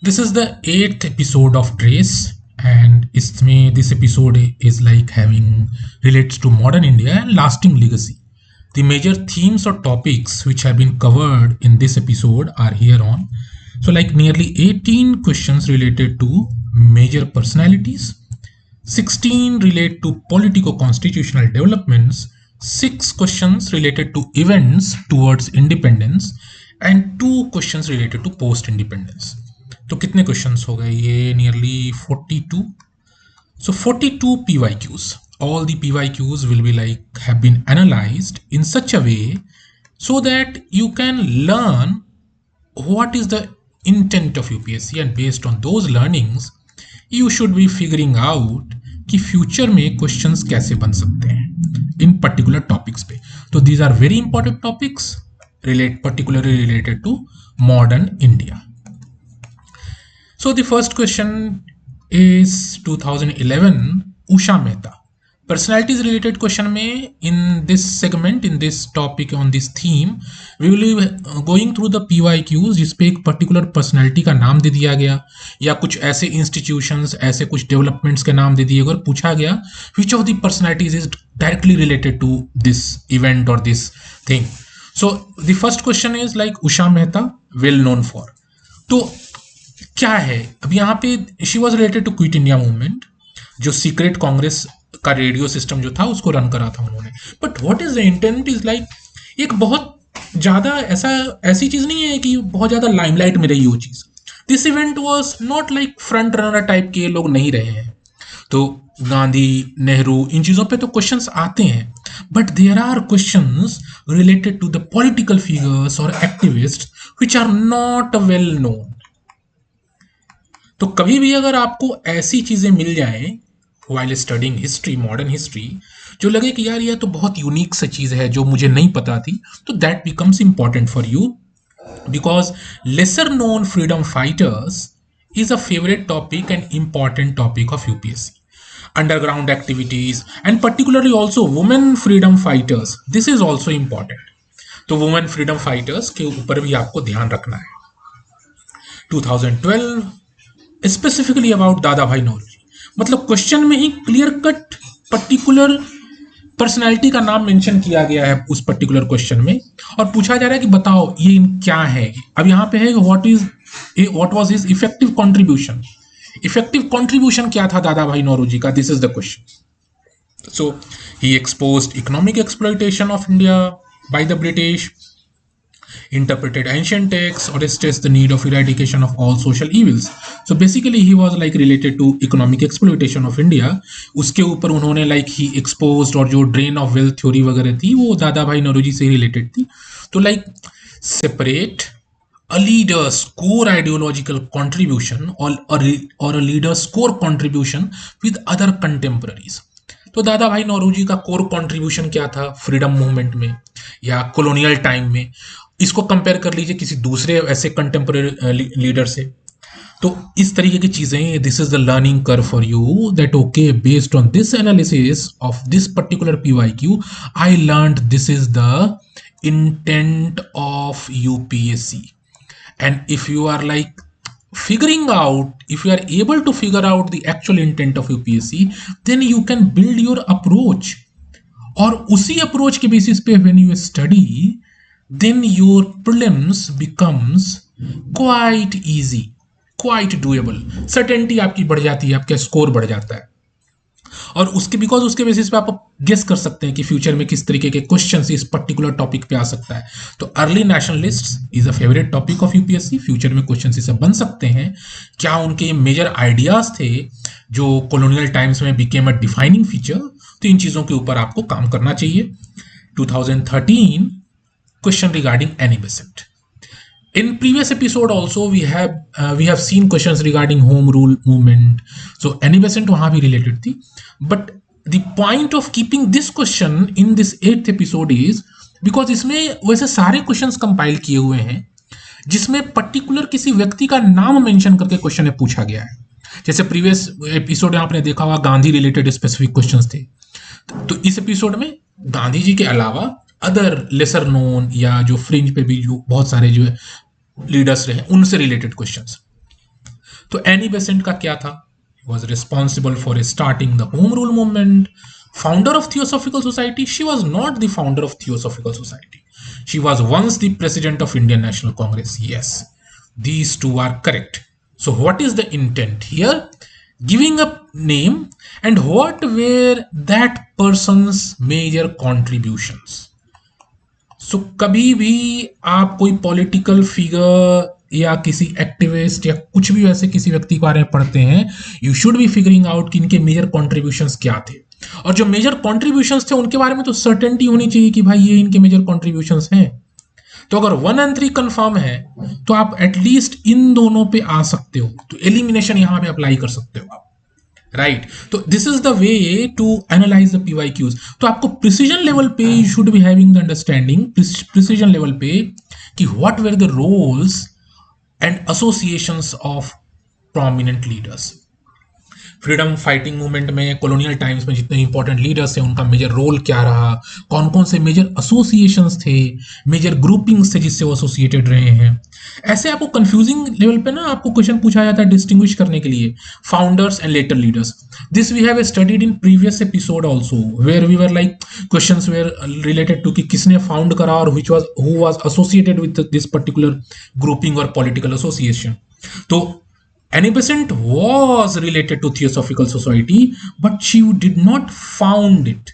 This is the 8th episode of Trace, and this episode is like having relates to modern India and lasting legacy. The major themes or topics which have been covered in this episode are here on. So, like nearly 18 questions related to major personalities, 16 relate to politico-constitutional developments, 6 questions related to events towards independence, and 2 questions related to post-independence. तो कितने questions हो गए ये nearly 42. So 42 PYQs. All the PYQs will be like have been analyzed in such a way so that you can learn what is the intent of UPSC, and based on those learnings you should be figuring out कि future में questions कैसे बन सकते हैं इन particular topics पे. तो these are very important topics particularly related to modern India. So the first question is 2011 Usha Mehta. Personalities related question में in this segment, in this topic, on this theme, we will be going through the PYQs जिसपे एक particular personality का नाम दे दिया गया या कुछ ऐसे institutions, ऐसे कुछ developments के नाम दे दिए गए और पूछा गया which of the personalities is directly related to this event or this thing. So the first question is like Usha Mehta, well known for. तो क्या है अब यहाँ पे she was related to quit India movement, जो secret Congress का radio system जो था उसको रन करा था उन्होंने. But what is the intent is like एक बहुत ज्यादा ऐसी चीज नहीं है कि बहुत ज्यादा लाइमलाइट में रही वो चीज. This event was not like front runner type के लोग नहीं रहे हैं. तो गांधी, नेहरू, इन चीजों पे तो क्वेश्चंस आते हैं, but there are questions related to the political figures और activist which are not well known. तो कभी भी अगर आपको ऐसी चीजें मिल जाए while studying history, modern history, जो लगे कि यार ये तो बहुत यूनिक सा चीज है जो मुझे नहीं पता थी, तो that becomes important for you because lesser known freedom fighters is a favorite topic and important topic of UPSC. Underground activities and particularly also women freedom fighters, this is also important. तो women freedom fighters के ऊपर भी आपको ध्यान रखना है. 2012 specifically about दादा भाई नौरोजी, मतलब क्वेश्चन में ही क्लियर कट पर्टिकुलर पर्सनैलिटी का नाम मेंशन किया गया है उस पर्टिकुलर क्वेश्चन में और पूछा जा रहा है कि बताओ ये क्या है. अब यहाँ पे है what was his effective contribution. Effective contribution क्या था दादा भाई नौरोजी का, this is the question. So he exposed economic exploitation of India by the British, interpreted ancient texts, or stressed the need of eradication of all social evils. So basically he was like related to economic exploitation of India. उसके ऊपर उन्होंने like he exposed, और जो drain of wealth theory वगैरह थी वो दादा भाई नौरोजी से related थी. तो like separate a leader's core ideological contribution or a leader's core contribution with other contemporaries. तो दादा भाई नौरोजी का कोर कंट्रीब्यूशन क्या था फ्रीडम मूवमेंट में या कॉलोनियल टाइम में, इसको कंपेयर कर लीजिए किसी दूसरे ऐसे कंटेम्पररी लीडर से. तो इस तरीके की चीजें, this is the learning curve for you that okay based on this analysis of this particular PYQ I learned this is the intent of UPSC. And if you are like figuring out, if you are able to figure out the actual intent of UPSC, then you can build your approach, और उसी approach के basis पे when you study, then your prelims becomes quite easy, quite doable. certainty आपकी बढ़ जाती है, आपका score बढ़ जाता है और उसके बेसिस पे आप गेस कर सकते हैं कि फ्यूचर में किस तरीके के क्वेश्चंस इस पर्टिकुलर टॉपिक पे आ सकता है. तो early nationalist is a favourite topic of UPSC. Future में क्वेश्चंस इससे बन सकते हैं. क्या उनके मेजर आइडियाज थे जो कॉलोनियल टाइम्स में बिकेम अ डिफाइनिंग फीचर, तो इन चीजों के ऊपर आपको काम करना चाहिए. 2013 question regarding Annie Besant. In previous episode also we have seen questions regarding home rule movement, so Annie Besant वहाँ भी related थी. But the point of keeping this question in this 8th episode is because इसमें वैसे सारे questions compile किए हुए हैं जिसमें particular किसी व्यक्ति का नाम mention करके question में पूछा गया है. जैसे previous episode में आपने देखा होगा गांधी related specific questions थे, तो इस episode में गांधी जी के अलावा अदर लेसर नोन या जो फ्रिंज पे भी जो बहुत सारे जो लीडर्स रहे उनसे रिलेटेड क्वेश्चंस. तो एनी बेसेंट का क्या था? Was responsible for starting the home rule movement. Founder of Theosophical Society, she was not the founder of Theosophical Society. She was once the president of Indian National Congress. Yes, these two are correct. So what is the intent here? Giving a name and what were that person's major contributions. So कभी भी आप कोई political figure या किसी activist या कुछ भी वैसे किसी व्यक्ति के बारे में पढ़ते हैं, you should B figuring out कि इनके मेजर कॉन्ट्रीब्यूशंस क्या थे, और जो मेजर कॉन्ट्रीब्यूशंस थे उनके बारे में तो सर्टेनिटी होनी चाहिए कि भाई ये इनके मेजर कॉन्ट्रीब्यूशंस हैं. तो अगर 1 और 3 कंफर्म है तो आप एटलीस्ट इन दोनों पे आ सकते हो, तो एलिमिनेशन यहां पे अप्लाई कर सकते हो आप, राइट. तो this is the way to analyse the PYQs. तो आपको प्रिसीजन लेवल पे you should be having the understanding, precision level पे, कि what were the roles and associations of prominent leaders. Freedom fighting movement में colonial times में जितने important leaders हैं उनका मेजर रोल क्या रहा, कौन कौन से मेजर एसोसिएशंस थे, मेजर ग्रुपिंग्स थे जिससे वो एसोसिएटेड रहे हैं. ऐसे आपको कंफ्यूजिंग लेवल पे ना आपको क्वेश्चन पूछा जाता है डिस्टिंग्विश करने के लिए founders and later leaders. This we have studied in previous episode also where we were like questions were related to कि किसने फाउंड करा और which was who was associated with this particular grouping और political association. तो Annie Besant was related to Theosophical Society, but she did not found it.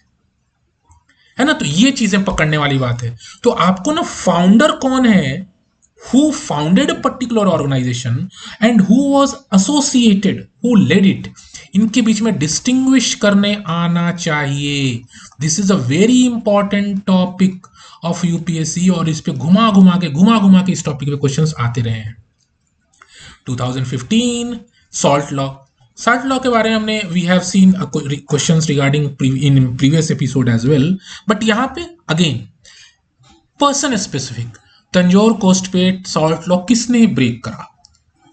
है ना. तो ये चीजें पकड़ने वाली बात है. तो आपको ना फाउंडर कौन है, who founded a particular organization and who was associated, who led it, इनके बीच में डिस्टिंग्विश करने आना चाहिए. This is a very important topic of UPSC और इस पे घुमा घुमा के इस टॉपिक पे क्वेश्चंस आते रहे हैं. 2015 सॉल्ट लॉ के बारे में हमने we have seen questions regarding in previous episode as well, but यहां पे again person specific, Tanjore coast पे सॉल्ट लॉ किसने ब्रेक करा.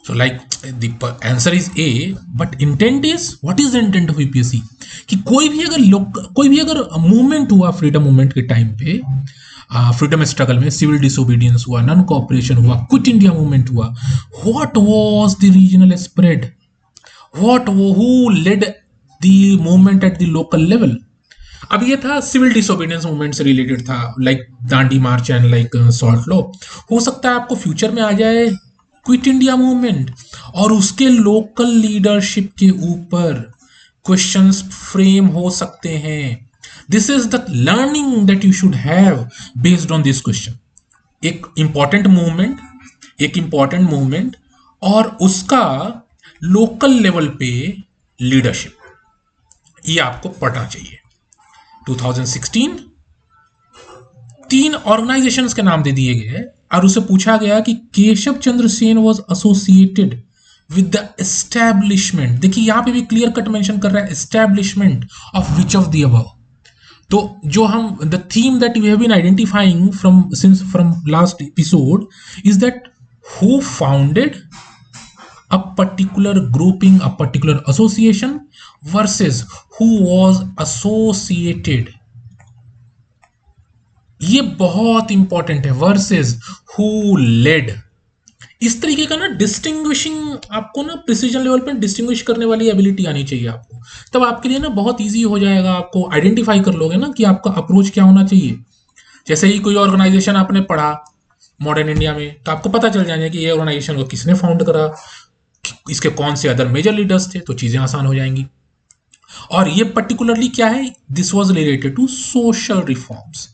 So like the answer is A, but intent is what is the intent of UPSC कि कोई भी अगर movement हुआ फ्रीडम मूवमेंट के टाइम पे, फ्रीडम स्ट्रगल में सिविल डिसोबीडियंस हुआ, नॉन कोऑपरेशन हुआ, क्विट इंडिया मूवमेंट हुआ, what was the regional spread, who led the movement at the local level. अब ये था सिविल डिसोबीडियंस मूवमेंट से रिलेटेड था, like Dandi march and like salt law. हो सकता है आपको फ्यूचर में आ जाए क्विट इंडिया मूवमेंट और उसके लोकल लीडरशिप के ऊपर क्वेश्चंस फ्रेम हो सकते हैं. This is the learning that you should have based on this question. एक important movement और उसका local level पे leadership, ये आपको पढ़ना चाहिए. 2016 3 organizations के नाम दे दिए गए और उसे पूछा गया कि Keshav Chandra Sen was associated with the establishment. देखिए यहां पे भी क्लियर कट मेंशन कर रहा है establishment of which of the above. तो जो हम the theme that we have been identifying from last episode is that who founded a particular grouping, a particular association versus who was associated. ये बहुत important है, versus who lead. इस तरीके का ना डिस्टिंग्विशिंग आपको ना प्रिसीजन लेवल पे डिस्टिंग्विश करने वाली एबिलिटी आनी चाहिए आपको. तब आपके लिए ना बहुत इजी हो जाएगा, आपको आइडेंटिफाई कर लोगे ना कि आपका अप्रोच क्या होना चाहिए. जैसे ही कोई ऑर्गेनाइजेशन आपने पढ़ा मॉडर्न इंडिया में तो आपको पता चल जाएगा कि ये ऑर्गेनाइजेशन को किसने फाउंड करा, इसके कौन से अदर मेजर लीडर्स थे, तो चीजें आसान हो जाएंगी. और ये पर्टिकुलरली क्या है, this was related to social reforms.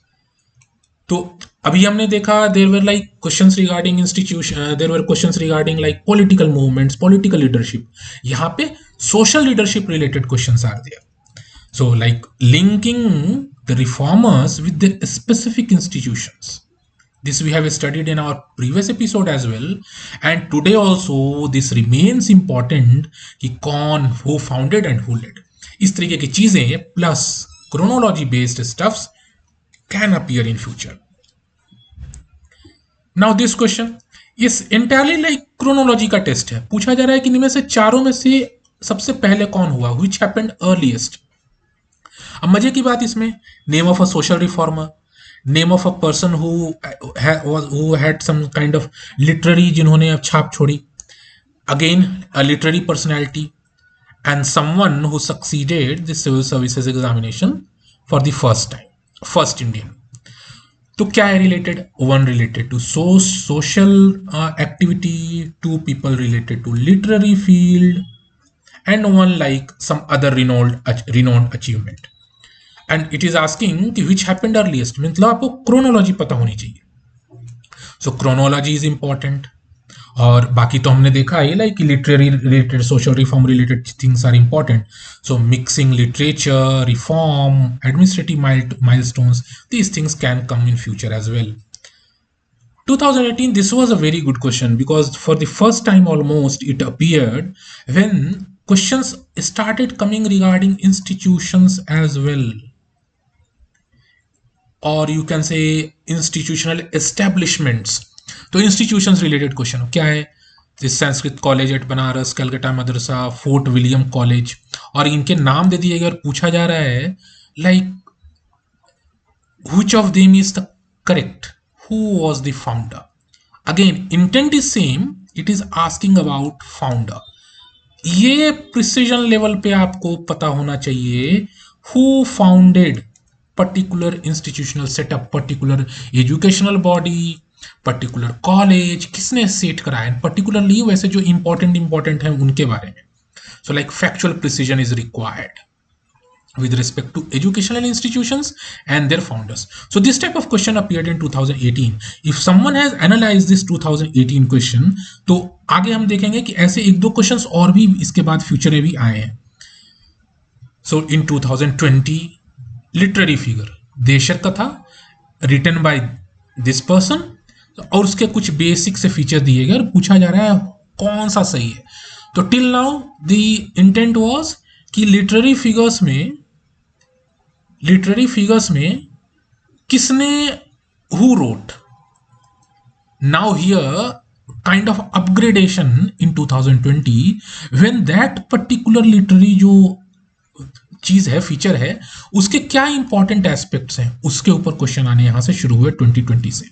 तो अभी हमने देखा there were like questions regarding institution, there were questions regarding like political movements, political leadership. यहाँ पे social leadership related questions are there. So like linking the reformers with the specific institutions. This we have studied in our previous episode as well, and today also this remains important कि कौन, who founded and who led. इस तरीके की चीजें plus chronology based stuffs can appear in future. Now this question is entirely like chronology का test है. पूछा जा रहा है कि इनमें से चारों में से सबसे पहले कौन हुआ, which happened earliest. अब मजे की बात इसमें, name of a social reformer, name of a person who had some kind of literary जिन्होंने अब छाप छोड़ी, Again, a literary personality and someone who succeeded the civil services examination for the first time, first Indian. तो क्या है related, one related to social activity, two people related to literary field and one like some other renowned achievement. And it is asking कि which happened earliest, मतलब आपको chronology पता होनी चाहिए. So chronology is important. और बाकी तो हमने देखा है like literary related, social reform related things are important. So mixing literature, reform, administrative milestones, these things can come in future as well. 2018, this was a very good question because for the first time almost it appeared when questions started coming regarding institutions as well, or you can say institutional establishments. तो institutions related question क्या है, जिस Sanskrit college eight Banaras, Calcutta Madrasa, fort William college, और इनके नाम दे दिए गए और पूछा जा रहा है like which of them is the correct, who was the founder. Again intent is same, it is asking about founder. ये प्रिसीजन लेवल पे आपको पता होना चाहिए who founded particular institutional setup, particular educational body, particular college, किसने set कराया, particularly वैसे जो इंपॉर्टेंट है उनके बारे में. So like factual precision is required with respect to educational institutions and their founders. So this type of question appeared in 2018. If someone has analyzed this 2018 question, तो आगे हम देखेंगे कि ऐसे एक दो क्वेश्चंस और भी इसके बाद फ्यूचर में भी आए हैं. So in 2020, literary figure, देशर कथा, written by this person, और उसके कुछ बेसिक से फीचर दिए गए और पूछा जा रहा है कौन सा सही है. तो till now the intent was कि लिटरेरी फिगर्स में किसने, who wrote. Now here kind of upgradation in 2020 when that particular literary जो चीज है, फीचर है, उसके क्या इंपॉर्टेंट एस्पेक्ट्स हैं, उसके ऊपर क्वेश्चन आने यहां से शुरू हुए 2020 से.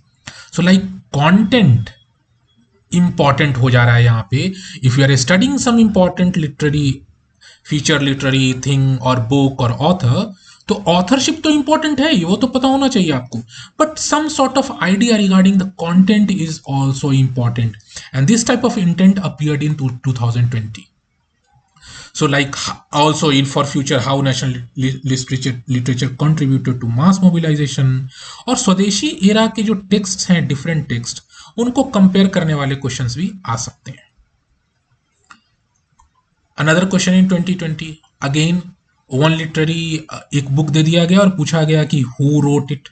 सो लाइक कंटेंट इंपॉर्टेंट हो जा रहा है यहाँ पे. If you are studying some important literary feature, literary thing और बुक और ऑथर, तो ऑथरशिप तो इंपॉर्टेंट है, वो तो पता होना चाहिए आपको, but some sort of idea regarding the content is also important. And this type of intent appeared in 2020. So like also in for future how national literature contributed to mass mobilization, और स्वदेशी era के जो text हैं, different text, उनको compare करने वाले questions भी आ सकते हैं. अनदर क्वेश्चन इन 2020, अगेन वन लिटरेरी, एक बुक दे दिया गया और पूछा गया कि हु रोट इट.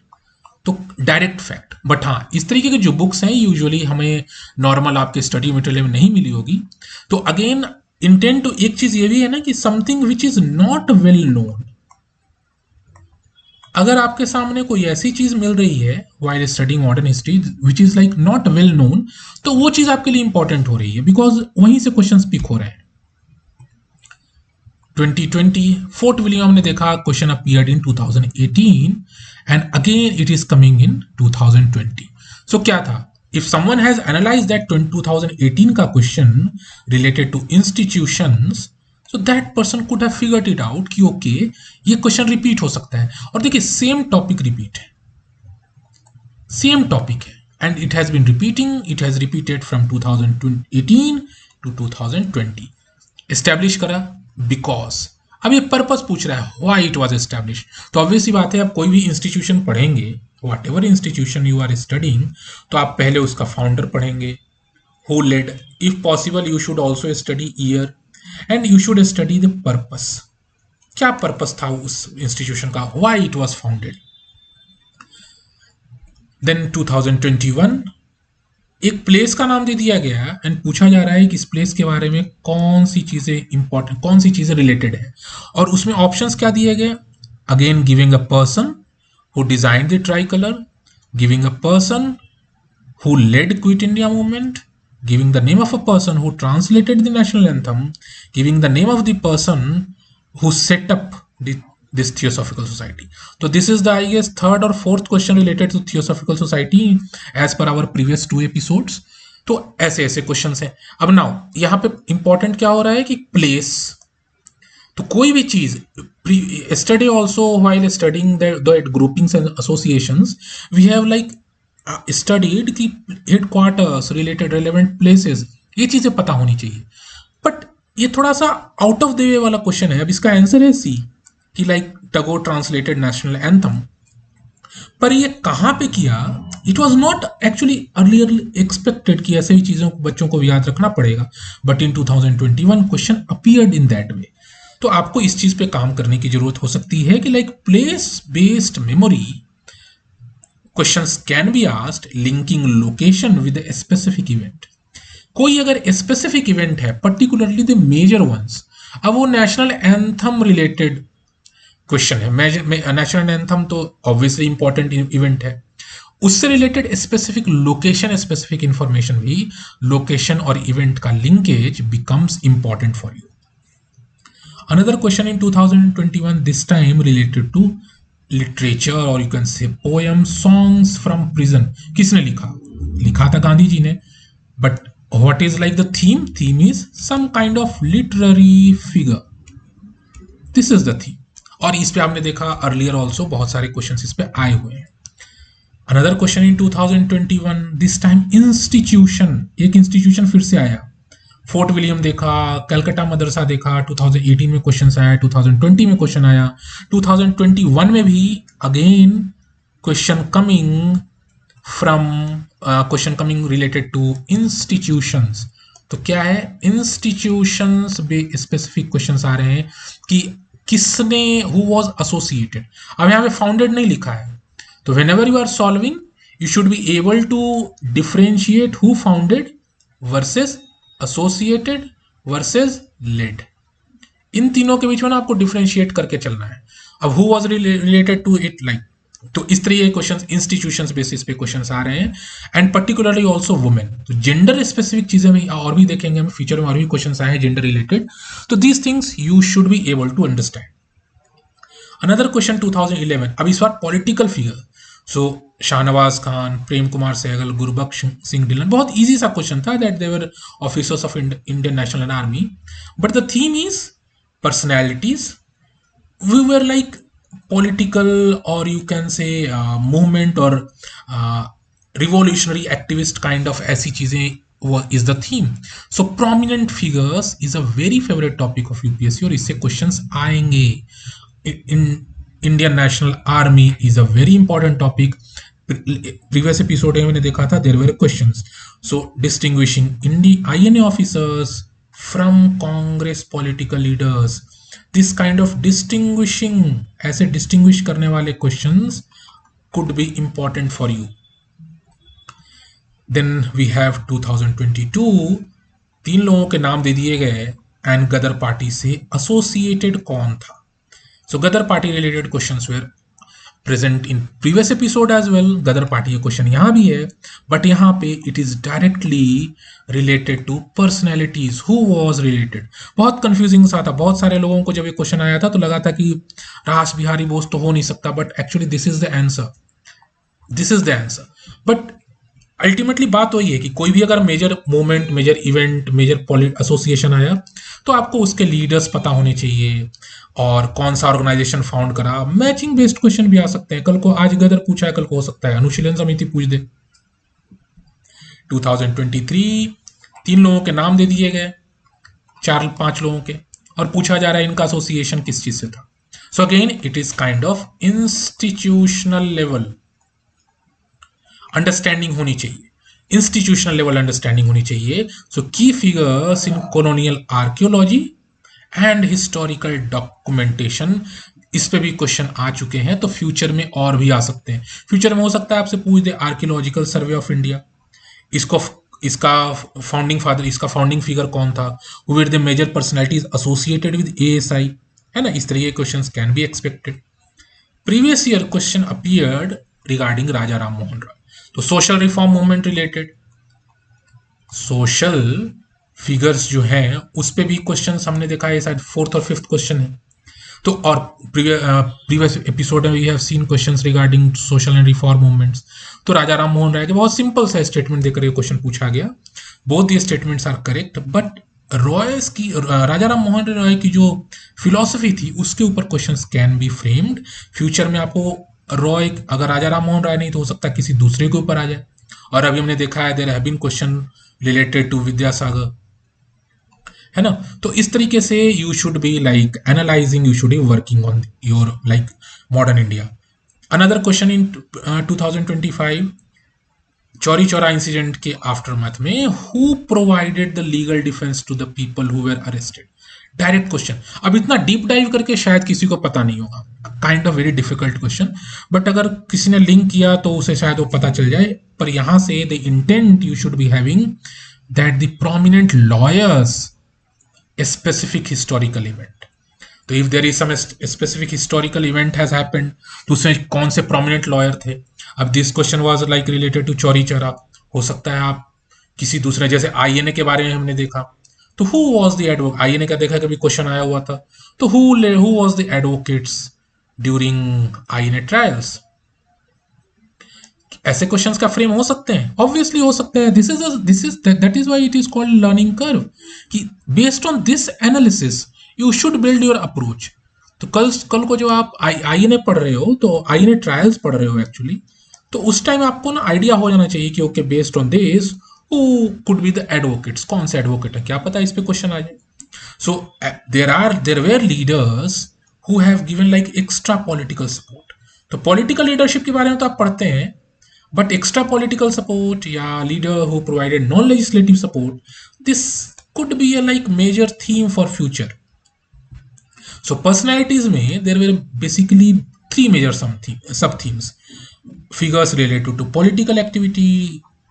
तो डायरेक्ट फैक्ट, बट हाँ इस तरीके की जो बुक्स हैं यूजुअली हमें नॉर्मल आपके स्टडी मटेरियल में नहीं मिली होगी. तो अगेन इंटेंट, तो एक चीज ये भी है ना कि something which is not well known. अगर आपके सामने कोई ऐसी चीज मिल रही है while studying modern history which is like not well known, तो वो चीज आपके लिए इंपॉर्टेंट हो रही है बिकॉज वहीं से क्वेश्चन पिक हो रहे हैं. 2020 फोर्ट विलियम ने देखा, question appeared in 2018 and again it is coming in 2020. सो क्या था, if someone has analyzed that 2018 का question related to institutions, so that person could have figured it out कि okay ये question repeat हो सकता है. और देखिए same topic repeat है, same topic है, and it has been repeating, it has repeated from 2018 to 2020. establish करा because, अब ये पर्पस पूछ रहा है why it was established. तो ऑब्वियस सी बात है, आप कोई भी इंस्टीट्यूशन पढ़ेंगे, whatever institution you are studying, तो आप पहले उसका फाउंडर पढ़ेंगे, who led, if possible you should also study year and you should study the purpose. क्या पर्पस था उस इंस्टीट्यूशन का, why it was founded. Then 2021 एक प्लेस का नाम दे दिया गया एंड पूछा जा रहा है कि इस प्लेस के बारे में कौन सी चीजें इंपॉर्टेंट, कौन सी चीजें रिलेटेड है, और उसमें ऑप्शंस क्या दिए गए. Again giving a person who designed the tricolor, giving a person who led Quit India movement, giving the name of a person who translated the national anthem, giving the name of the person who set up this Theosophical Society. So this is the, I guess, third or fourth question related to Theosophical Society as per our previous two episodes. तो ऐसे ऐसे questions हैं। अब now यहाँ पे important क्या हो रहा है कि प्लेस, तो कोई भी चीज, yesterday also while studying the groupings and associations we have like studied कि headquarters related relevant places, ये चीजें पता होनी चाहिए। बट ये थोड़ा सा आउट ऑफ द वे वाला क्वेश्चन है। अब इसका आंसर है सी, कि like Tagore translated national anthem, पर ये कहाँ पे किया, it was not actually earlier expected कि ऐसे ही चीजों को बच्चों को याद रखना पड़ेगा, but in 2021 question appeared in that way. तो आपको इस चीज पे काम करने की जरूरत हो सकती है कि like place based memory questions can be asked linking location with a specific event. कोई अगर स्पेसिफिक इवेंट है, पर्टिकुलरली द मेजर वंस, अब वो नेशनल एंथम रिलेटेड क्वेश्चन है, नेशनल एंथम तो ऑब्वियसली इंपॉर्टेंट इवेंट है, उससे related specific location specific information भी, लोकेशन और इवेंट का linkage becomes important for you. Another question in 2021 this time related to literature और यू कैन से poem songs from prison. किसने लिखा? लिखा था गांधी जी ने, but what is like the theme? Theme is some kind of literary figure, this is the theme. और इस पे आपने देखा अर्लियर ऑल्सो बहुत सारे क्वेश्चन इस पे आए हुए हैं। Another question in 2021 this time institution, एक इंस्टीट्यूशन फिर से आया। फोर्ट विलियम देखा, कलकत्ता मदरसा देखा, 2018 में क्वेश्चन आया, 2020 में क्वेश्चन आया, 2021 में भी again question coming related to institutions. तो क्या है? इंस्टीट्यूशंस पे स्पेसिफिक क्वेश्चंस आ रहे हैं कि किसने, हु वाज एसोसिएटेड। अब यहाँ पे फाउंडेड नहीं लिखा है, तो whenever you are solving you should be able to differentiate who founded versus associated versus led. इन तीनों के बीच में ना आपको डिफरेंशिएट करके चलना है। अब who was related to it, like, तो इस तरह के क्वेश्चंस इंस्टीट्यूशंस बेसिस पे क्वेश्चंस आ रहे हैं, एंड पर्टिकुलरली आल्सो वुमेन। तो जेंडर स्पेसिफिक चीजें में और भी देखेंगे हम फ्यूचर में, और भी क्वेश्चंस आए हैं जेंडर रिलेटेड, तो these things you should be able to understand. Another question 2011, अब इस बार political figure, so Shahnawaz Khan, Prem Kumar Sahgal, Gurbaksh Singh Dhillon, बहुत इजी सा क्वेश्चन था, that they were officers of Indian national army, but the theme is personalities. We were like political, or you can say movement or revolutionary activist kind of ऐसी चीजें is the theme. So prominent figures is a very favorite topic of UPSC और इससे questions आएंगे। in Indian National Army is a very important topic. Previous episode में मैंने देखा था, there were questions. So distinguishing INA officers from Congress political leaders, this kind of distinguishing, ऐसे distinguish करने वाले questions could be important for you. Then we have 2022, तीन लोगों के नाम दे दिए गए, एंड गदर पार्टी से एसोसिएटेड कौन था? So Ghadar party related questions were present in previous episode as well. Ghadar party question यहाँ भी है, बट यहाँ पे it is directly related to personalities, who was related. बहुत कंफ्यूजिंग सा था, बहुत सारे लोगों को जब ये क्वेश्चन आया था तो लगा था कि रास बिहारी बोस तो हो नहीं सकता, but actually this is the answer, this is the answer. But ultimately बात वही है कि कोई भी अगर major movement, major event, major association आया तो आपको उसके लीडर्स पता होने चाहिए और कौन सा ऑर्गेनाइजेशन फाउंड करा। मैचिंग बेस्ड क्वेश्चन भी आ सकते हैं, कल को आज गदर पूछा है, कल को हो सकता है अनुशीलन समिति पूछ दे। 2023 तीन लोगों के नाम दे दिए गए, 4-5 लोगों के, और पूछा जा रहा है इनका एसोसिएशन किस चीज से था। So again it is kind of institutional level understanding होनी चाहिए, इंस्टीट्यूशनल लेवल अंडरस्टैंडिंग होनी चाहिए। सो की figures in colonial archaeology and historical documentation, इस पे भी क्वेश्चन आ चुके हैं, तो फ्यूचर में और भी आ सकते हैं। फ्यूचर में हो सकता है आपसे पूछ दे आर्कियोलॉजिकल सर्वे ऑफ इंडिया, इसका फाउंडिंग फादर, इसका फाउंडिंग फिगर कौन था, who were the major personalities associated with ASI, है ना, इस तरह के questions can be expected. Previous year question appeared regarding Raja Ram Mohan Roy, तो social reform movement related, social figures जो हैं उस पे भी क्वेश्चन हमने देखा है, शायद 4th और 5th क्वेश्चन है। तो और प्रीवियस एपिसोड में we have seen questions regarding social and reform movements. तो राजा राम मोहन राय के बहुत सिंपल सा स्टेटमेंट देकर ये क्वेश्चन पूछा गया। Both the statements are correct, but Roy's की राजा राम मोहन राय की जो फिलॉसफी थी उसके ऊपर questions can B framed. Future में आपको रॉय, अगर राजा राम मोहन राय नहीं तो हो सकता है किसी दूसरे के ऊपर आ जाए। और अभी हमने देखा है there have been question related to Vidyasagar, है ना। तो इस तरीके से you should be like analysing, you should be working on your like modern India. Another question in 2025 Chauri Chaura incident के आफ्टरमैथ में who provided the legal defence to the people who were arrested. Direct question. अब इतना deep dive करके शायद किसी को पता नहीं होगा, kind of very difficult question, but अगर किसी ने लिंक किया तो उसे शायद वो पता चल जाए। पर यहां से the intent you should be having that the prominent lawyers a specific historical event। तो if there is some specific historical event has happened, तो उसमें कौन से prominent lawyer थे। अब this question was like related to Chauri Chaura, हो सकता है आप किसी दूसरे, जैसे आईएनए के बारे में हमने देखा, तो who was the advocate, INA का देखा कभी क्वेश्चन आया हुआ था, तो who was the advocates during INA trials। ऐसे क्वेश्चंस का फ्रेम हो सकते हैं, ऑब्वियसली हो सकते हैं। This is that is why it is called learning curve, कि based on this analysis you should build your approach. तो कल को जो आप आईएनए पढ़ रहे हो, तो आईएनए ट्रायल्स पढ़ रहे हो एक्चुअली, तो उस टाइम आपको ना आइडिया हो जाना चाहिए कि okay based on this who could be the advocates, कौन से एडवोकेट है, क्या पता इस पे क्वेश्चन आ जाए। So there were leaders who have given like extra political support. तो पॉलिटिकल लीडरशिप के बारे में तो आप पढ़ते हैं, but extra political support या leader who provided non-legislative support, this could be a like major theme for future। So personalities में there were basically three major sub themes: figures related to political activity,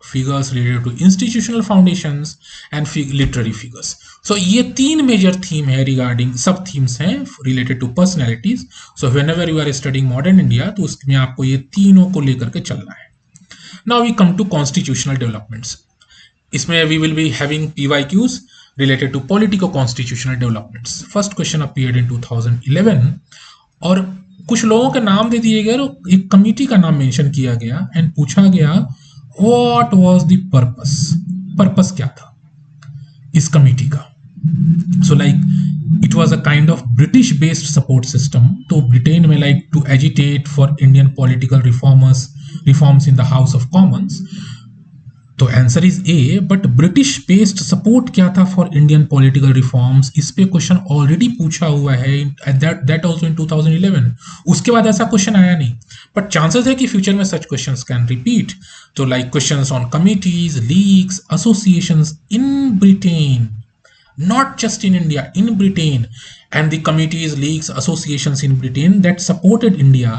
figures related to institutional foundations and literary figures। So ये तीन major theme है regarding sub themes हैं related to personalities। So whenever you are studying modern India, तो उसमें आपको ये तीनों को लेकर के चलना है। Now we come to constitutional developments। इसमें we will be having PYQs related to politico-constitutional developments। First question appeared in 2011 और कुछ लोगों के नाम दे दिए गए और एक कमिटी का नाम मेंशन किया गया एंड पूछा गया what was the purpose, purpose क्या था इस कमिटी का। So like it was a kind of British based support system। तो ब्रिटेन में like to agitate for Indian political reforms in the House of Commons। तो answer is A, but British based support क्या था for Indian political reforms, इस पे question already पूछा हुआ है दैट आल्सो इन 2011। उसके बाद ऐसा क्वेश्चन आया नहीं, बट चांसेस है कि फ्यूचर में सच क्वेश्चंस कैन रिपीट। तो like questions on committees, leagues, associations in Britain, not just in India, in Britain, and the committees, leagues, associations in Britain that supported India,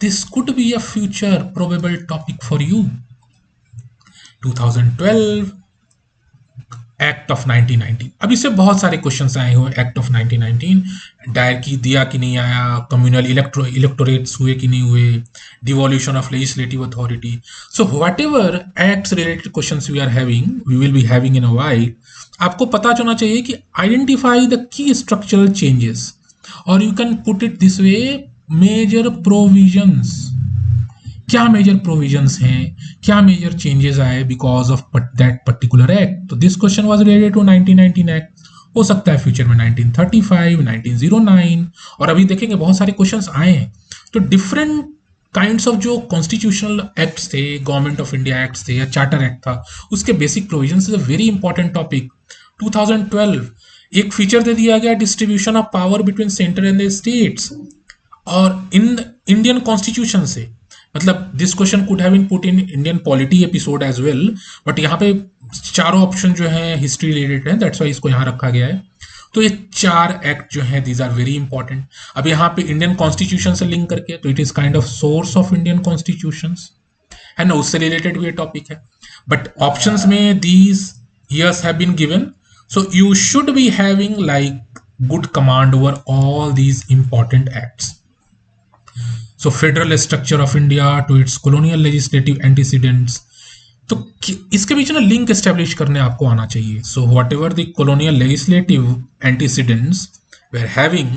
this could be a future probable topic for you। 2012 act of 1919, अब इससे बहुत सारे questions आए हुए। Act of 1919 दायर की दिया कि नहीं आया, कम्युनल इलेक्टोरेट्स हुए कि नहीं हुए, devolution of legislative authority. So whatever acts related questions we will be having in a while, आपको पता होना चाहिए कि identify the key structural changes, और you can put it this way, major provisions. क्या मेजर प्रोविजंस हैं, क्या major changes आए because of that particular act. तो this question was related to 1919 act, हो सकता है फ्यूचर में 1935, 1909, और अभी देखेंगे बहुत सारे क्वेश्चंस आए हैं। तो डिफरेंट काइंड्स ऑफ जो कॉन्स्टिट्यूशनल एक्ट्स थे, गवर्नमेंट ऑफ इंडिया एक्ट्स थे या चार्टर एक्ट था, उसके basic provisions is a very important topic. 2012 एक फीचर दे दिया गया, distribution of power between centre and the states, और इन इंडियन कॉन्स्टिट्यूशन से, मतलब this question could have been put in Indian polity episode as well, but यहाँ पे चारों ऑप्शन जो है हिस्ट्री रिलेटेड है, दैट्स व्हाई इसको यहाँ रखा गया है। तो ये चार एक्ट जो है दीज आर वेरी इंपॉर्टेंट। अब यहाँ पे इंडियन कॉन्स्टिट्यूशन से लिंक करके, तो it is kind of source of Indian constitution है ना, उससे रिलेटेड भी ये टॉपिक है। बट ऑप्शंस में these years have been given, so you should be having like good command over all these important acts. So federal structure of India to its colonial legislative antecedents, तो इसके बीच ना link establish करने आपको आना चाहिए। So whatever the colonial legislative antecedents where having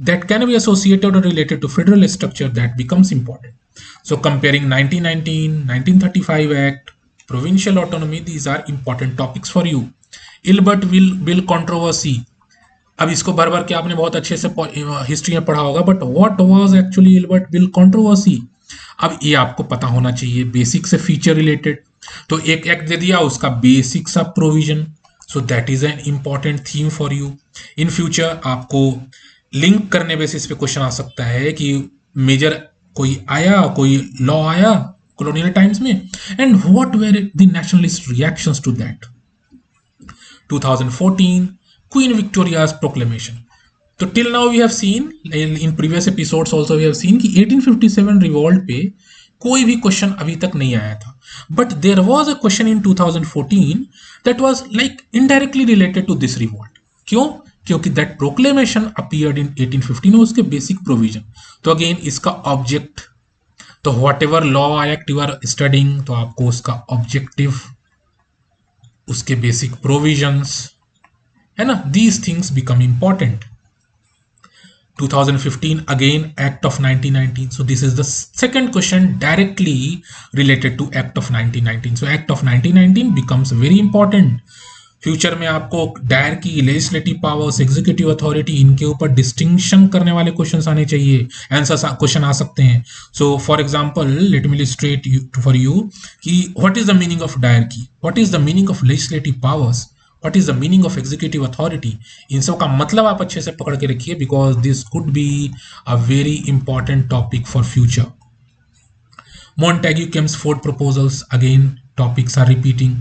that can be associated or related to federal structure that becomes important. So comparing 1919, 1935 Act, provincial autonomy, these are important topics for you. Ilbert bill controversy, अब इसको भर भर के आपने बहुत अच्छे से history में पढ़ा होगा, but what was actually Ilbert bill controversy, अब ये आपको पता होना चाहिए, बेसिक से फीचर रिलेटेड। तो एक एक्ट दे दिया, उसका बेसिक सा provision, so that is an important theme for you. In future आपको लिंक करने बेसिस पे क्वेश्चन आ सकता है कि मेजर कोई आया, कोई लॉ आया colonial times में, and what were the nationalist reactions to that? 2014 Queen Victoria's proclamation. तो till now we have seen in previous episodes also we have seen कि 1857 रिवॉल्ट पे कोई भी क्वेश्चन अभी तक नहीं आया था, but there was a question in 2014 that was like indirectly related to this revolt. क्यों? क्योंकि दैट प्रोक्लेमेशन अपीयर्ड इन 1815 और उसके बेसिक प्रोविजन। तो अगेन इसका ऑब्जेक्ट, तो whatever law act you are studying, तो आपको उसका ऑब्जेक्टिव, उसके बेसिक प्रोविजंस, है ना, these things become important. 2015 again Act of 1919, so this is the second question directly related to Act of 1919. so Act of 1919 becomes very important। Future में आपको direct की legislative powers, executive authority, इनके ऊपर distinction करने वाले questions आने चाहिए, answers question आ सकते हैं। So for example let me illustrate for you कि what is the meaning of dyarchy, what is the meaning of legislative powers, what is the meaning of executive authority. इन सब का मतलब आप अच्छे से पकड़ के रखिए, because this could be a very important topic for future. Montagu Chelmsford proposals, again topics are repeating,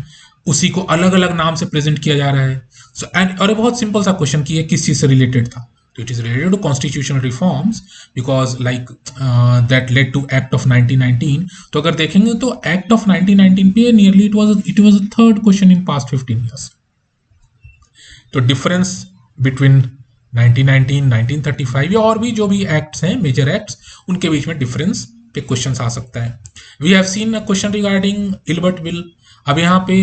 उसी को अलग अलग नाम से प्रेजेंट किया जा रहा है। सो एंड और बहुत सिंपल सा क्वेश्चन कि ये किस चीज से रिलेटेड था, तो it is related to constitutional reforms, because like that led to act of 1919। तो अगर देखेंगे तो एक्ट ऑफ 1919 पे nearly it was third question in past 15 years. तो डिफरेंस बिटवीन 1919, 1935 या और भी जो भी एक्ट्स हैं, मेजर एक्ट्स, उनके बीच में डिफरेंस पे क्वेश्चन आ सकता है। We have seen a question regarding Ilbert bill. अब यहाँ पे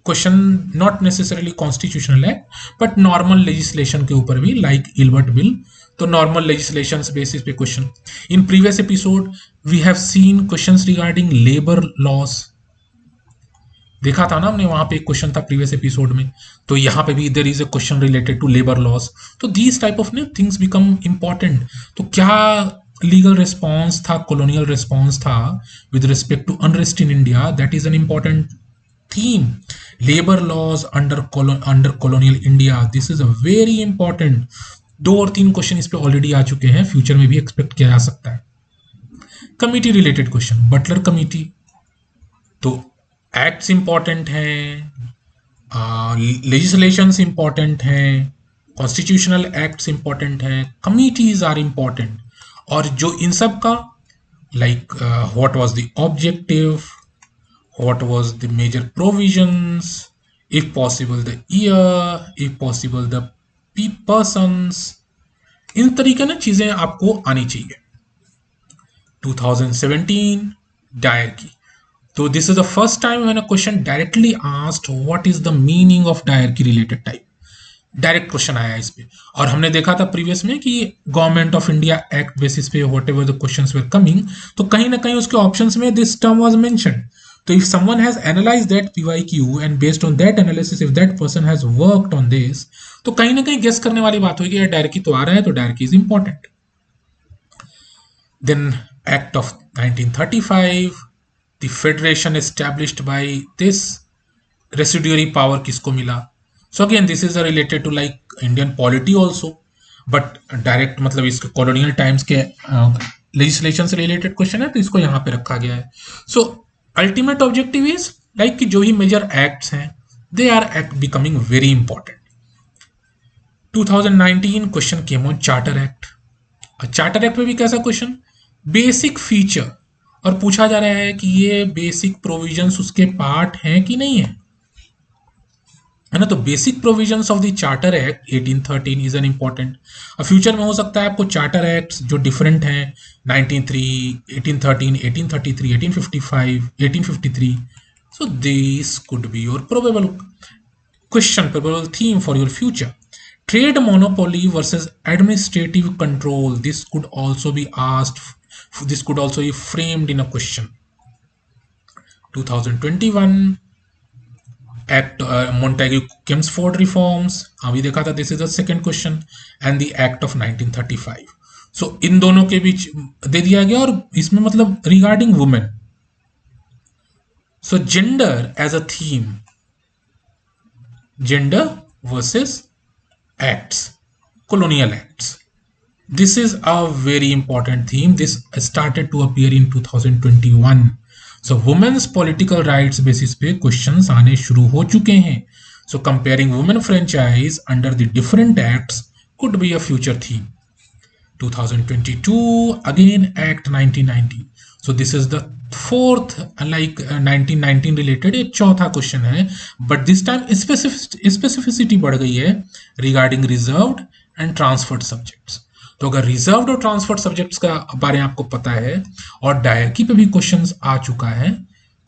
question not necessarily constitutional act, but normal legislation के ऊपर भी, लाइक इल्बर्ट बिल, तो नॉर्मल लेजिस्लेशन बेसिस पे question. In previous episode we have seen questions regarding labour laws, देखा था ना हमने, वहां पे एक क्वेश्चन था प्रीवियस एपिसोड में, तो यहाँ पे भी there is a question related to labour loss. तो these type of things become important. तो क्या लीगल रिस्पॉन्स था, कॉलोनियल रिस्पॉन्स था with respect to unrest in India, that is an important theme. Labour laws under colonial India, this is a very important. 2 और 3 question इस पे already आ चुके हैं, future में भी एक्सपेक्ट किया जा सकता है। Committee related question, Butler committee, तो एक्ट्स इंपॉर्टेंट हैं, लेजिस्लेशंस इंपॉर्टेंट हैं, कॉन्स्टिट्यूशनल एक्ट्स इंपॉर्टेंट हैं, कमिटीज आर इंपॉर्टेंट, और जो इन सब का like what was the objective, what was the major provisions, if possible the year, if possible the persons, इन तरीके ना चीजें आपको आनी चाहिए। 2017 डायर की, तो this is the first time when a question directly asked what is the meaning of dyarchy related type, direct question आया इस पे। और हमने देखा था प्रीवियस में कि government of India act basis पे whatever the questions were coming, तो कहीं ना कहीं उसके ऑप्शंस में दिस टर्म वाज मेंशन्ड। तो if someone has analysed that PYQ and based on that analysis if that person has worked on this, तो कहीं ना कहीं गेस करने वाली बात होगी, यार डायर की तो आ रहा है, तो dyarchy is important. Then act of 1935, the federation established by this, residuary power किसको मिला। So again this is related to like Indian polity also, but direct मतलब इसके कॉलोनियल टाइम्स के लेजिस्लेशन से रिलेटेड क्वेश्चन है, तो इसको यहाँ पे रखा गया है। So ultimate objective is like कि जो ही मेजर एक्ट्स हैं they are act becoming very important. 2019 question came on charter act. Charter act में भी कैसा क्वेश्चन, बेसिक फीचर, और पूछा जा रहा है कि ये बेसिक प्रोविजंस उसके पार्ट हैं कि नहीं है ना। तो basic provisions of the charter act 1813 is an important. अब फ्यूचर में हो सकता है आपको चार्टर एक्ट्स जो डिफरेंट हैं 1903, 1813, 1833, 1855, 1853, so this could be your probable question, probable theme for your future. Trade monopoly versus administrative control. This could also be asked, this could also be framed in a question. 2021 Act Montagu-Chelmsford reforms, अभी देखा था, this is the second question, and the Act of 1935. So इन दोनों के बीच दे दिया गया, और इसमें मतलब regarding women. So gender as a theme, gender versus acts, colonial acts. This is a very important theme. This started to appear in 2021. So women's political rights basis पे questions आने शुरू हो चुके हैं. So comparing women franchise under the different acts could be a future theme. 2022 again Act 1990. So this is the fourth, like 1919 related एक चौथा question है, but this time specificity बढ़ गई है regarding reserved and transferred subjects. तो अगर reserved और transferred subjects का बारे में आपको पता है और डायरकी पे भी क्वेश्चंस आ चुका है,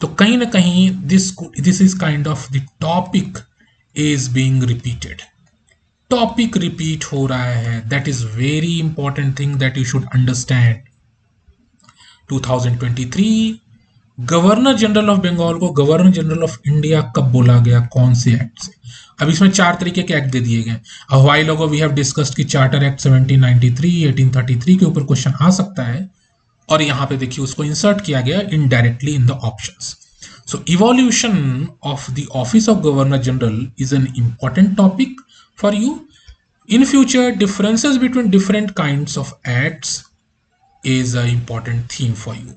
तो कहीं ना कहीं this is kind of the topic is being repeated. Topic repeat हो रहा है. That is very important thing that you should understand. 2023 governor general of Bengal को गवर्नर जनरल ऑफ इंडिया कब बोला गया, कौन से एक्ट से? अब इसमें 4 तरीके के एक्ट दे दिए गए. A while ago we have discussed कि चार्टर एक्ट 1793 1833 के ऊपर क्वेश्चन आ सकता है, और यहाँ पे देखिए उसको इंसर्ट किया गया indirectly in the options. So evolution of the office of governor general is an important topic for you. In future differences between different kinds of acts is an important theme for you.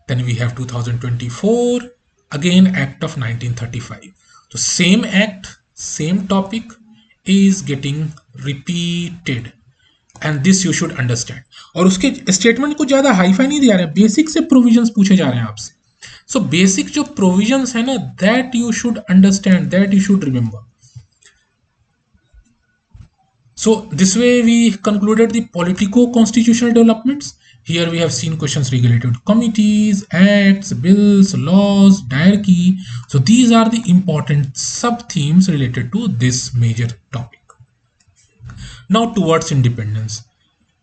Then we have 2024 again Act of 1935. So same act, same topic is getting repeated, and this you should understand. और उसके statement को ज्यादा hi-fi नहीं दिया रहे हैं, basic से provisions पूछे जा रहे हैं आपसे. सो बेसिक जो प्रोविजंस है ना, that you should understand, that you should remember. So this way we concluded the politico-constitutional developments. Here we have seen questions related to committees, acts, bills, laws, diarchy. So these are the important sub-themes related to this major topic. Now towards independence.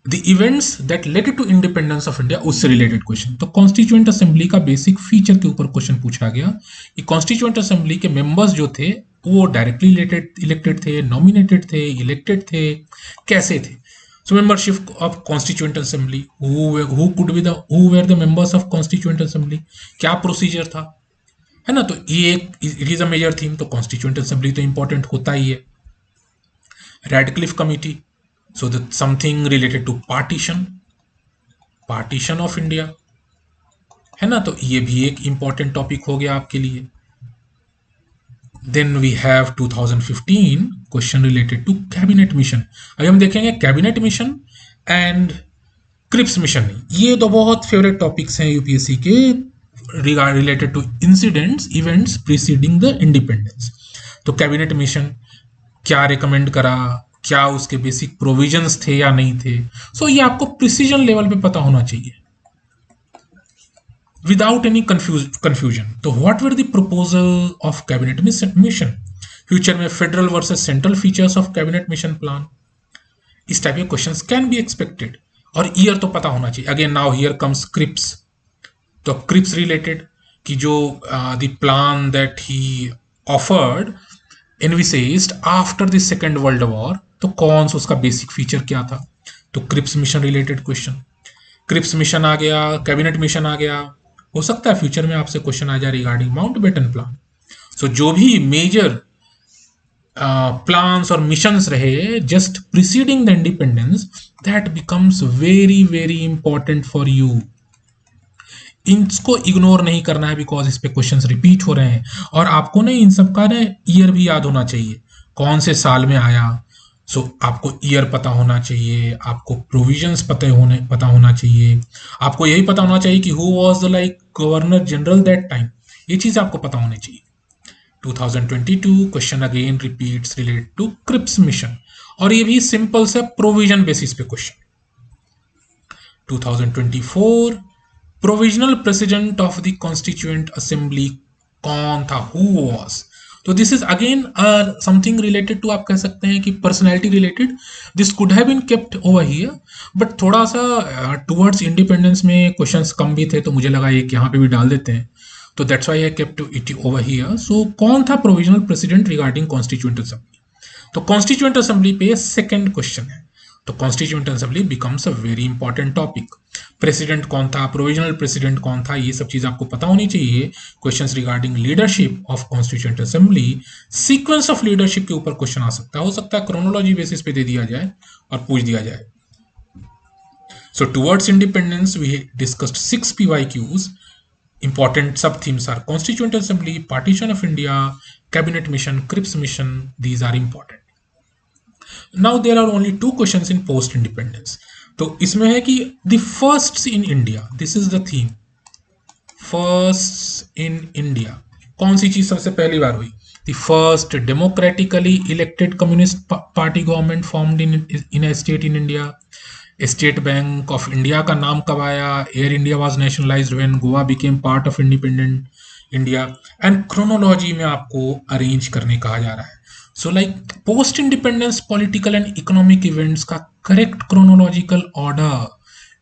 The events that led to independence of India, उससे related question. तो Constituent Assembly का basic feature के ऊपर question पूछा गया कि Constituent Assembly के members जो थे वो डायरेक्टली इलेक्टेड थे, नॉमिनेटेड थे, इलेक्टेड थे, कैसे थे? So membership of constituent assembly, who could be the who were the members of constituent assembly, क्या प्रोसीजर था, है ना? तो ये it is a major theme. तो कॉन्स्टिट्यूएंट असेंबली तो इंपॉर्टेंट होता ही है. Radcliffe committee, so that something related to partition of India, है ना? तो ये भी एक इंपॉर्टेंट टॉपिक हो गया आपके लिए. Then we have 2015 question related to cabinet mission. अभी हम देखेंगे cabinet mission and Cripps mission. ये तो बहुत फेवरेट टॉपिक्स हैं यूपीएससी के related to incidents events preceding the independence. तो कैबिनेट मिशन क्या रिकमेंड करा, क्या उसके बेसिक प्रोविजंस थे या नहीं थे. सो ये आपको प्रिसीजन लेवल पे पता होना चाहिए without any confusion. तो what were the proposal of cabinet mission? Future में federal versus central features of cabinet mission plan. इस टाइप के क्वेश्चंस कैन बी एक्सपेक्टेड, और ईयर तो पता होना चाहिए. Again now here comes Cripps. तो क्रिप्स रिलेटेड कि जो the plan that he offered envisaged after the second world war, तो कौन सा उसका बेसिक फीचर क्या था? तो Cripps mission related question. Cripps mission आ गया, कैबिनेट मिशन आ गया. हो सकता है फ्यूचर में आपसे क्वेश्चन आ जाए रिगार्डिंग माउंटबेटन प्लान. सो जो भी मेजर प्लान्स और मिशंस रहे just preceding the independence, that becomes very very important for you. इनको इग्नोर नहीं करना है, बिकॉज इस पे क्वेश्चंस रिपीट हो रहे हैं, और आपको ना इन सब का ना ईयर भी याद होना चाहिए, कौन से साल में आया. सो आपको ईयर पता होना चाहिए, आपको प्रोविजंस पता होना चाहिए, आपको यही पता होना चाहिए कि who was the like governor general that time. ये चीज आपको पता होनी चाहिए. 2022 question again repeats related to Cripps mission, और ये भी सिंपल से प्रोविजन बेसिस पे question. 2024 provisional president of the constituent assembly कौन था, हु वाज? तो this is again something related to, आप कह सकते हैं कि personality related, this could have been kept over here, but थोड़ा सा टुवर्ड्स इंडिपेंडेंस में क्वेश्चंस कम भी थे, तो मुझे लगा एक यहाँ पे भी डाल देते हैं, तो that's why I kept it over here. So कौन था provisional president regarding constituent assembly? तो कॉन्स्टिट्यूएंट असेंबली पे सेकंड क्वेश्चन है. तो constituent assembly becomes a very important topic. President कौन था, प्रोविजनल प्रेसिडेंट कौन था, ये सब चीज आपको पता होनी चाहिए. Questions regarding leadership of constituent assembly, sequence of leadership के ऊपर क्वेश्चन आ सकता है, हो सकता है क्रोनोलॉजी बेसिस पे दे दिया जाए और पूछ दिया जाए. So towards independence, we discussed 6 PYQs. Important sub themes are Constituent Assembly, Partition of India, Cabinet Mission, Cripps Mission. These are important. Now there are only two questions in post independence. तो इसमें है कि the firsts in India, this is the theme. First in India, कौन सी चीज सबसे पहली बार हुई? The first democratically elected communist party government formed in a state in India. State Bank of India का नाम कब आया? Air India was nationalised when Goa became part of independent India. And chronology में आपको अरेंज करने कहा जा रहा है. So like post independence political and economic events का correct chronological order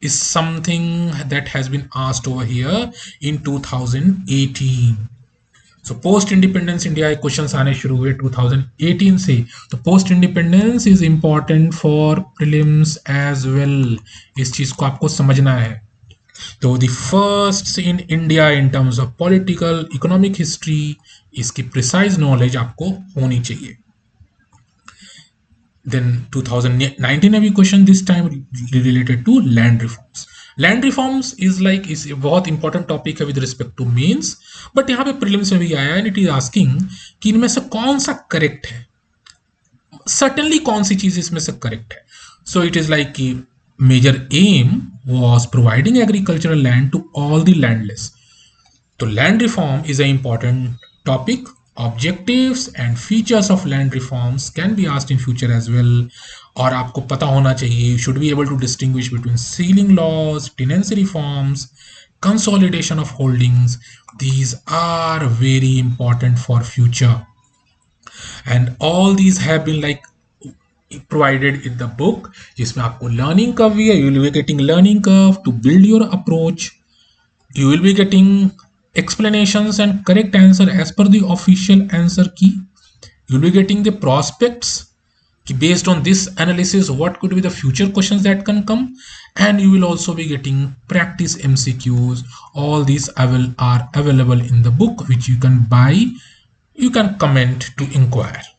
is something that has been asked over here in 2018. So post independence India के questions आने शुरू हुए 2018 से. तो post independence is important for prelims as well. इस चीज को आपको समझना है. तो the first in India in terms of political economic history, इसकी प्रिसाइज नॉलेज आपको होनी चाहिए. देन 2019 अभी question this time related to land reforms. Land reforms is like इस बहुत इंपॉर्टेंट टॉपिक है with respect to mains, but यहाँ पे प्रीलिम्स में भी आया एंड इट इज आस्किंग कि इनमें से कौन सा करेक्ट है. सर्टेनली कौन सी चीज इसमें से करेक्ट है. सो इट इज लाइक कि major aim was providing agricultural land to all the landless. So land reform is an important topic. Objectives and features of land reforms can be asked in future as well. और आपको पता होना चाहिए, you should be able to distinguish between sealing laws, tenancy reforms, consolidation of holdings. These are very important for future. And all these have been like provided in the book, जिसमें आपको learning curve भी है. You will be getting learning curve to build your approach. You will be getting explanations and correct answer as per the official answer key. You will be getting the prospects based on this analysis what could be the future questions that can come, and you will also be getting practice MCQs. All these are available in the book which you can buy. You can comment to inquire.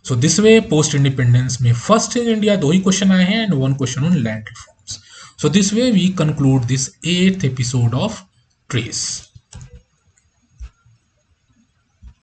So this way post independence में first in India दो ही question आए हैं and one question on land reforms. So this way we conclude this 8th episode of Trace.